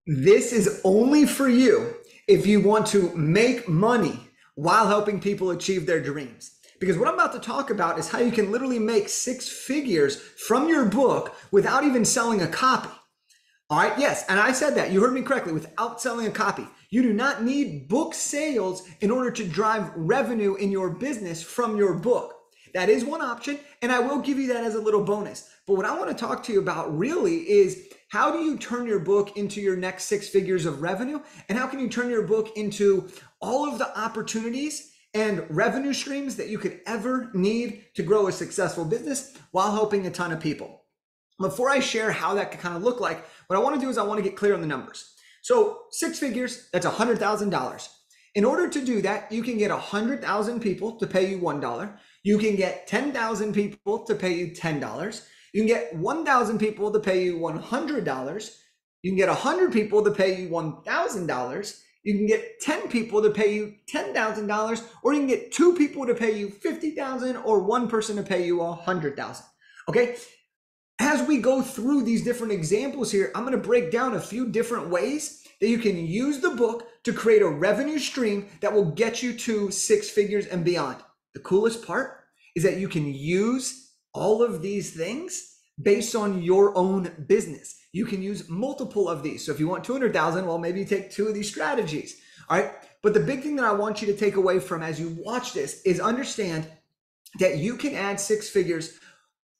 This is only for you if you want to make money while helping people achieve their dreams. Because what I'm about to talk about is how you can literally make six figures from your book without even selling a copy. All right, yes, and I said that. You heard me correctly, without selling a copy. You do not need book sales in order to drive revenue in your business from your book. That is one option, and I will give you that as a little bonus. But what I want to talk to you about really is how do you turn your book into your next six figures of revenue? And how can you turn your book into all of the opportunities and revenue streams that you could ever need to grow a successful business while helping a ton of people? Before I share how that could kind of look like, what I want to do is I want to get clear on the numbers. So six figures, that's $100,000. In order to do that, you can get 100,000 people to pay you $1. You can get 10,000 people to pay you $10. You can get 1,000 people to pay you $100. You can get 100 people to pay you $1,000. You can get 10 people to pay you $10,000, or you can get two people to pay you $50,000, or one person to pay you $100,000. Okay? As we go through these different examples here, I'm going to break down a few different ways that you can use the book to create a revenue stream that will get you to six figures and beyond. The coolest part is that you can use all of these things based on your own business. You can use multiple of these. So if you want 200,000, well, maybe you take two of these strategies. All right. But the big thing that I want you to take away from as you watch this is understand that you can add six figures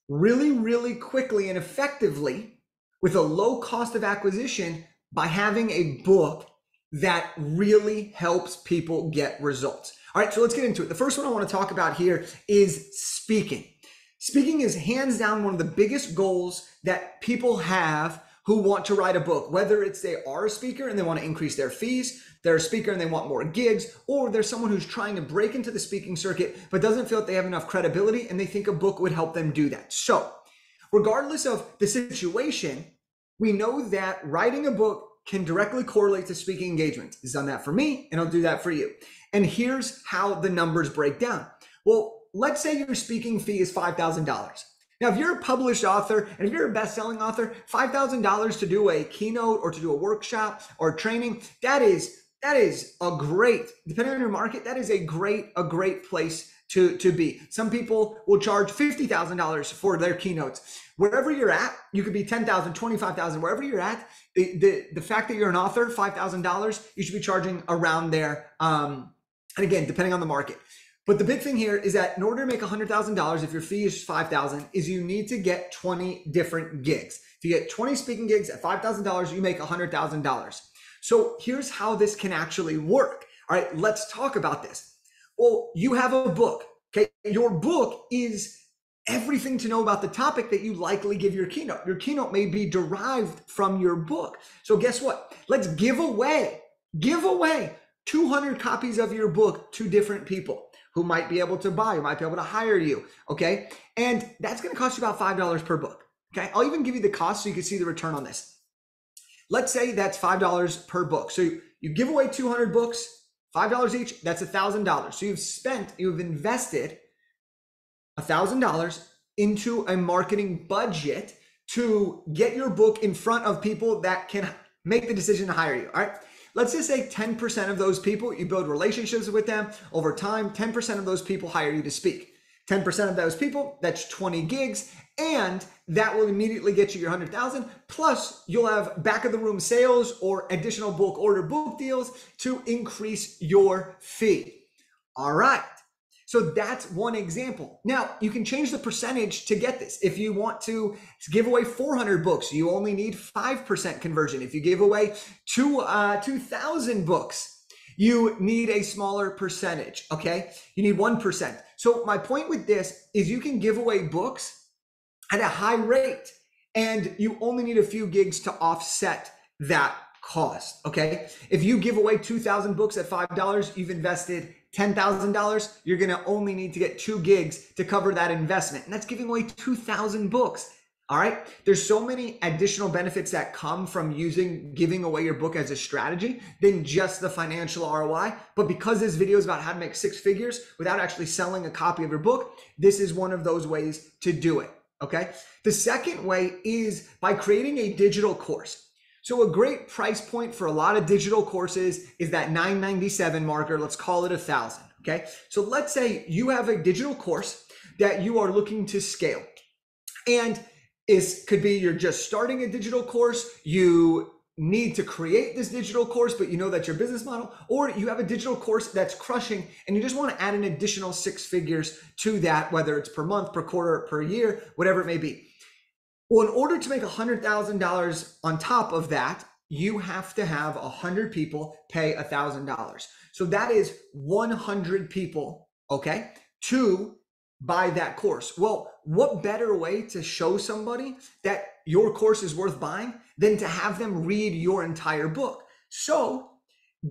really, really quickly and effectively with a low cost of acquisition by having a book that really helps people get results. All right, so let's get into it. The first one I want to talk about here is speaking. Speaking is hands down one of the biggest goals that people have who want to write a book, whether it's they are a speaker and they want to increase their fees, they're a speaker and they want more gigs, or they're someone who's trying to break into the speaking circuit but doesn't feel that they have enough credibility and they think a book would help them do that. So regardless of the situation, we know that writing a book can directly correlate to speaking engagements. It's done that for me and I'll do that for you. And here's how the numbers break down. Well, let's say your speaking fee is $5,000. Now, if you're a published author and if you're a best-selling author, $5,000 to do a keynote or to do a workshop or training, that is a great, depending on your market, that is a great place to be. Some people will charge $50,000 for their keynotes. Wherever you're at, you could be 10,000, 25,000, wherever you're at, the fact that you're an author, $5,000, you should be charging around there. And again, depending on the market. But the big thing here is that in order to make $100,000, if your fee is $5,000, is you need to get 20 different gigs. If you get 20 speaking gigs at $5,000, you make $100,000. So here's how this can actually work. All right, let's talk about this. Well, you have a book, okay? Your book is everything to know about the topic that you likely give your keynote. Your keynote may be derived from your book. So guess what? Let's give away 200 copies of your book to different people who might be able to buy, who might be able to hire you, okay? And that's gonna cost you about $5 per book, okay? I'll even give you the cost so you can see the return on this. Let's say that's $5 per book. So you give away 200 books, $5 each, that's $1,000. So you've invested $1,000 into a marketing budget to get your book in front of people that can make the decision to hire you, all right? Let's just say 10% of those people, you build relationships with them over time, 10% of those people hire you to speak. 10% of those people, that's 20 gigs, and that will immediately get you your 100,000. Plus, you'll have back of the room sales or additional bulk order book deals to increase your fee. All right. So that's one example. Now, you can change the percentage to get this. If you want to give away 400 books, you only need 5% conversion. If you give away 2,000 books, you need a smaller percentage, okay? You need 1%. So my point with this is you can give away books at a high rate and you only need a few gigs to offset that cost, okay? If you give away 2,000 books at $5, you've invested $10,000, you're gonna only need to get 2 gigs to cover that investment. And that's giving away 2,000 books, all right? There's so many additional benefits that come from giving away your book as a strategy than just the financial ROI. But because this video is about how to make 6 figures without actually selling a copy of your book, this is one of those ways to do it, okay? The second way is by creating a digital course. So a great price point for a lot of digital courses is that $997 marker. Let's call it $1,000. Okay. So let's say you have a digital course that you are looking to scale, and could be you're just starting a digital course. You need to create this digital course, but you know that's your business model, or you have a digital course that's crushing and you just want to add an additional 6 figures to that, whether it's per month, per quarter, per year, whatever it may be. Well, in order to make $100,000 on top of that, you have to have 100 people pay $1,000. So that is 100 people, okay, to buy that course. Well, what better way to show somebody that your course is worth buying than to have them read your entire book? So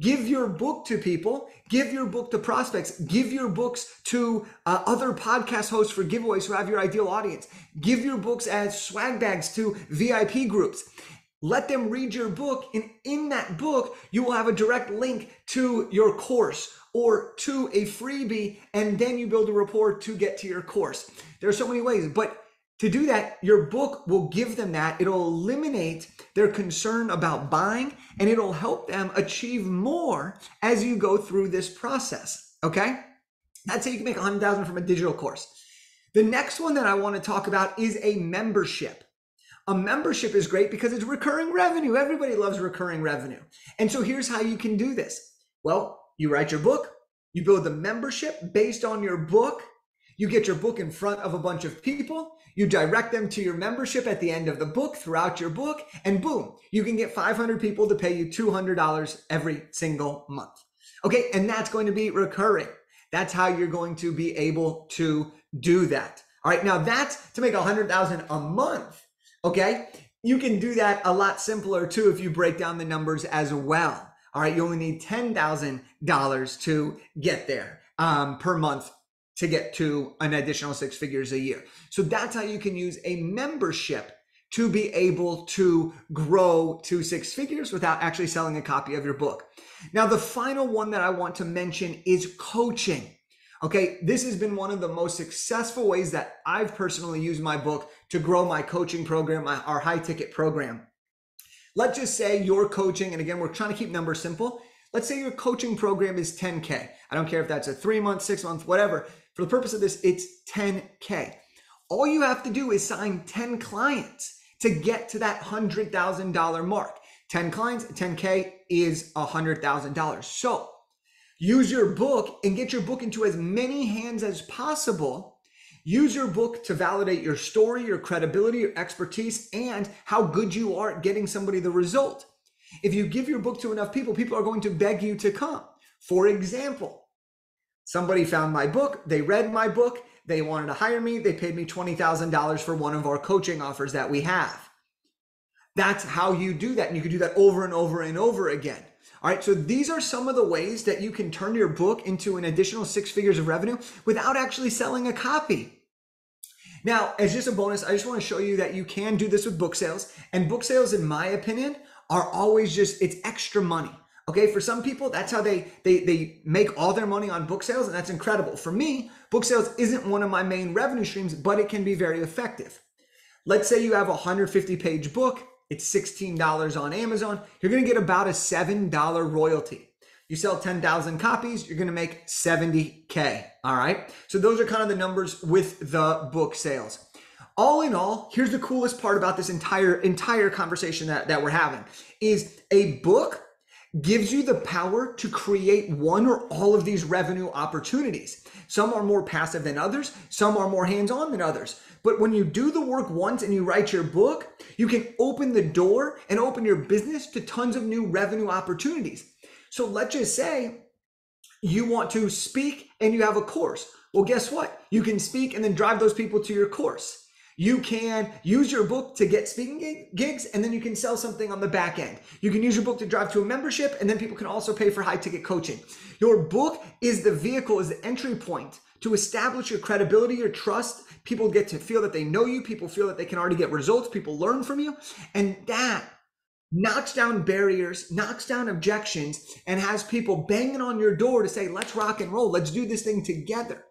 give your book to people, give your book to prospects, give your books to other podcast hosts for giveaways who have your ideal audience, give your books as swag bags to VIP groups. Let them read your book, and in that book, you will have a direct link to your course or to a freebie, and then you build a rapport to get to your course. There are so many ways, but to do that, your book will give them that. It'll eliminate their concern about buying, and it'll help them achieve more as you go through this process, okay? That's how you can make $100,000 from a digital course. The next one that I want to talk about is a membership. A membership is great because it's recurring revenue. Everybody loves recurring revenue. And so here's how you can do this. Well, you write your book, you build the membership based on your book, you get your book in front of a bunch of people, you direct them to your membership at the end of the book, throughout your book, and boom, you can get 500 people to pay you $200 every single month. Okay, and that's going to be recurring. That's how you're going to be able to do that. All right, now that's to make $100,000 a month. Okay, you can do that a lot simpler too if you break down the numbers as well. All right, you only need $10,000 to get there per month to get to an additional 6 figures a year. So that's how you can use a membership to be able to grow to 6 figures without actually selling a copy of your book. Now, the final one that I want to mention is coaching. Okay, this has been one of the most successful ways that I've personally used my book to grow my coaching program, our high ticket program. Let's just say your coaching, and again, we're trying to keep numbers simple. Let's say your coaching program is 10K. I don't care if that's a 3-month, 6-month, whatever. For the purpose of this, it's 10K. All you have to do is sign 10 clients to get to that $100,000 mark. 10 clients, 10K is $100,000. So use your book and get your book into as many hands as possible. Use your book to validate your story, your credibility, your expertise, and how good you are at getting somebody the result. If you give your book to enough people, people are going to beg you to come. For example, somebody found my book, they read my book, they wanted to hire me, they paid me $20,000 for one of our coaching offers that we have. That's how you do that, and you can do that over and over and over again. All right, so these are some of the ways that you can turn your book into an additional 6 figures of revenue without actually selling a copy. Now, as just a bonus, I just want to show you that you can do this with book sales. And book sales, in my opinion, are always it's extra money. Okay, for some people, that's how they make all their money on book sales, and that's incredible. For me, book sales isn't one of my main revenue streams, but it can be very effective. Let's say you have a 150-page book. It's $16 on Amazon. You're going to get about a $7 royalty. You sell 10,000 copies, you're going to make $70K. All right. So those are kind of the numbers with the book sales. All in all, here's the coolest part about this entire conversation that we're having is a book gives you the power to create one or all of these revenue opportunities. Some are more passive than others. Some are more hands-on than others. But when you do the work once and you write your book, you can open the door and open your business to tons of new revenue opportunities. So let's just say you want to speak and you have a course. Well, guess what? You can speak and then drive those people to your course. You can use your book to get speaking gigs, and then you can sell something on the back end. You can use your book to drive to a membership, and then people can also pay for high ticket coaching. Your book is the vehicle, is the entry point to establish your credibility, your trust. People get to feel that they know you. People feel that they can already get results. People learn from you. And that knocks down barriers, knocks down objections, and has people banging on your door to say, let's rock and roll. Let's do this thing together.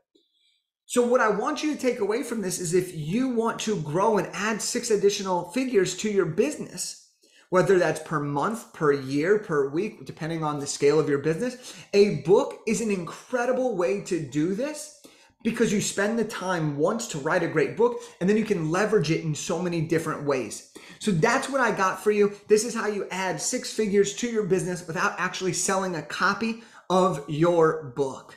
So what I want you to take away from this is if you want to grow and add 6 additional figures to your business, whether that's per month, per year, per week, depending on the scale of your business. A book is an incredible way to do this because you spend the time once to write a great book, and then you can leverage it in so many different ways. So that's what I got for you. This is how you add 6 figures to your business without actually selling a copy of your book.